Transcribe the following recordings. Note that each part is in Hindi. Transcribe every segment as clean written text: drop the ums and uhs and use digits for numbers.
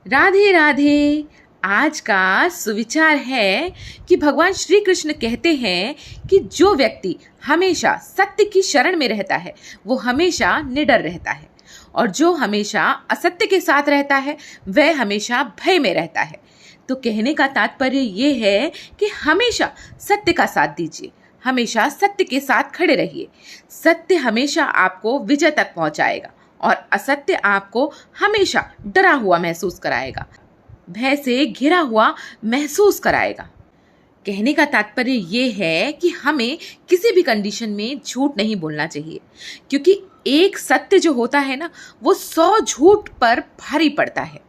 राधे राधे। आज का सुविचार है कि भगवान श्री कृष्ण कहते हैं कि जो व्यक्ति हमेशा सत्य की शरण में रहता है वो हमेशा निडर रहता है, और जो हमेशा असत्य के साथ रहता है वह हमेशा भय में रहता है। तो कहने का तात्पर्य ये है कि हमेशा सत्य का साथ दीजिए, हमेशा सत्य के साथ खड़े रहिए। सत्य हमेशा आपको विजय तक पहुंचाएगा और असत्य आपको हमेशा डरा हुआ महसूस कराएगा, भय से घिरा हुआ महसूस कराएगा। कहने का तात्पर्य ये है कि हमें किसी भी कंडीशन में झूठ नहीं बोलना चाहिए, क्योंकि एक सत्य जो होता है ना, वो 100 झूठ पर भारी पड़ता है।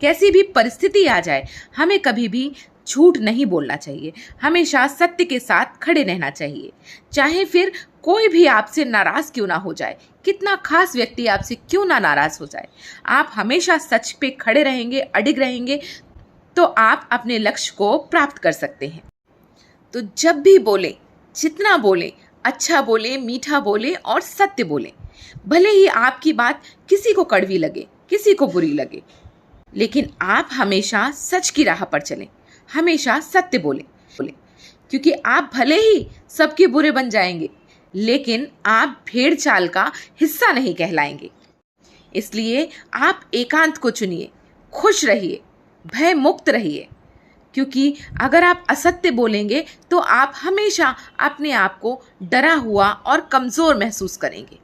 कैसी भी परिस्थिति आ जाए, हमें कभी भी झूठ नहीं बोलना चाहिए, हमेशा सत्य के साथ खड़े रहना चाहिए। चाहे फिर कोई भी आपसे नाराज क्यों ना हो जाए, कितना खास व्यक्ति आपसे क्यों ना नाराज हो जाए, आप हमेशा सच पे खड़े रहेंगे, अडिग रहेंगे, तो आप अपने लक्ष्य को प्राप्त कर सकते हैं। तो जब भी बोले, जितना बोले, अच्छा बोले, मीठा बोले और सत्य बोले। भले ही आपकी बात किसी को कड़वी लगे, किसी को बुरी लगे, लेकिन आप हमेशा सच की राह पर चलें, हमेशा सत्य बोले, क्योंकि आप भले ही सबके बुरे बन जाएंगे, लेकिन आप भेड़ चाल का हिस्सा नहीं कहलाएंगे। इसलिए आप एकांत को चुनिए, खुश रहिए, भय मुक्त रहिए, क्योंकि अगर आप असत्य बोलेंगे तो आप हमेशा अपने आप को डरा हुआ और कमजोर महसूस करेंगे।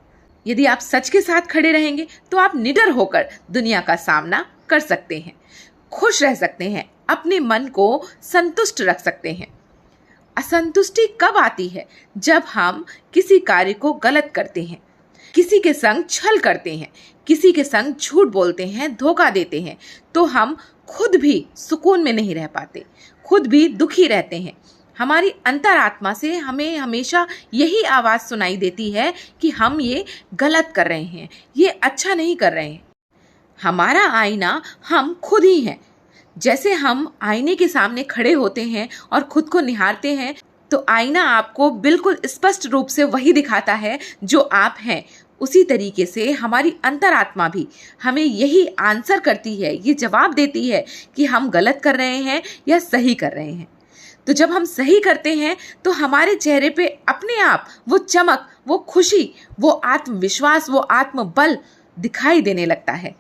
यदि आप सच के साथ खड़े रहेंगे तो आप निडर होकर दुनिया का सामना कर सकते हैं, खुश रह सकते हैं, अपने मन को संतुष्ट रख सकते हैं। असंतुष्टि कब आती है? जब हम किसी कार्य को गलत करते हैं, किसी के संग छल करते हैं, किसी के संग झूठ बोलते हैं, धोखा देते हैं, तो हम खुद भी सुकून में नहीं रह पाते, खुद भी दुखी रहते हैं। हमारी अंतरात्मा से हमें हमेशा यही आवाज़ सुनाई देती है कि हम ये गलत कर रहे हैं, ये अच्छा नहीं कर रहे हैं। हमारा आईना हम खुद ही हैं। जैसे हम आईने के सामने खड़े होते हैं और खुद को निहारते हैं, तो आईना आपको बिल्कुल स्पष्ट रूप से वही दिखाता है जो आप हैं। उसी तरीके से हमारी अंतरात्मा भी हमें यही आंसर करती है, ये जवाब देती है कि हम गलत कर रहे हैं या सही कर रहे हैं। तो जब हम सही करते हैं तो हमारे चेहरे पे अपने आप वो चमक, वो खुशी, वो आत्मविश्वास, वो आत्मबल दिखाई देने लगता है,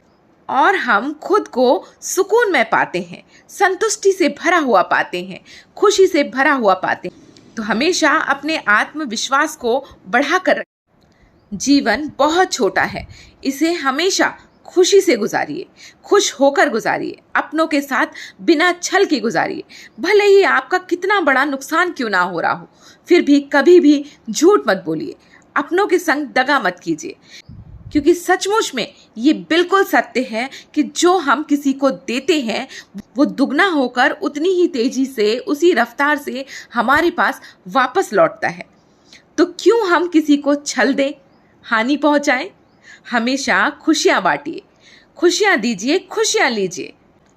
और हम खुद को सुकून में पाते हैं, संतुष्टि से भरा हुआ पाते हैं, खुशी से भरा हुआ पाते हैं। तो हमेशा अपने आत्मविश्वास को बढ़ाकर रखें। जीवन बहुत छोटा है, इसे हमेशा खुशी से गुजारिए, खुश होकर गुजारिए, अपनों के साथ बिना छल के गुजारिए। भले ही आपका कितना बड़ा नुकसान क्यों ना हो रहा हो, फिर भी कभी भी झूठ मत बोलिए, अपनों के संग दगा मत कीजिए, क्योंकि सचमुच में ये बिल्कुल सत्य है कि जो हम किसी को देते हैं वो दुगना होकर उतनी ही तेजी से, उसी रफ्तार से हमारे पास वापस लौटता है। तो क्यों हम किसी को छल दें, हानि पहुंचाएं? हमेशा खुशियां बांटिए, खुशियां दीजिए, खुशियां लीजिए,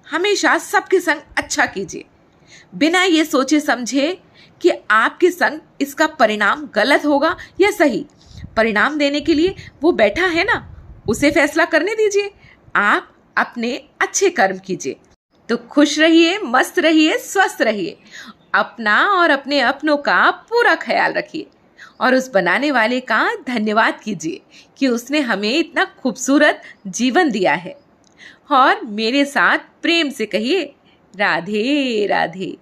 हमेशा सबके संग अच्छा कीजिए, बिना ये सोचे समझे कि आपके संग इसका परिणाम गलत होगा या सही। परिणाम देने के लिए वो बैठा है ना, उसे फैसला करने दीजिए। आप अपने अच्छे कर्म कीजिए। तो खुश रहिए, मस्त रहिए, स्वस्थ रहिए, अपना और अपने अपनों का पूरा ख्याल रखिए, और उस बनाने वाले का धन्यवाद कीजिए कि उसने हमें इतना खूबसूरत जीवन दिया है। और मेरे साथ प्रेम से कहिए, राधे राधे।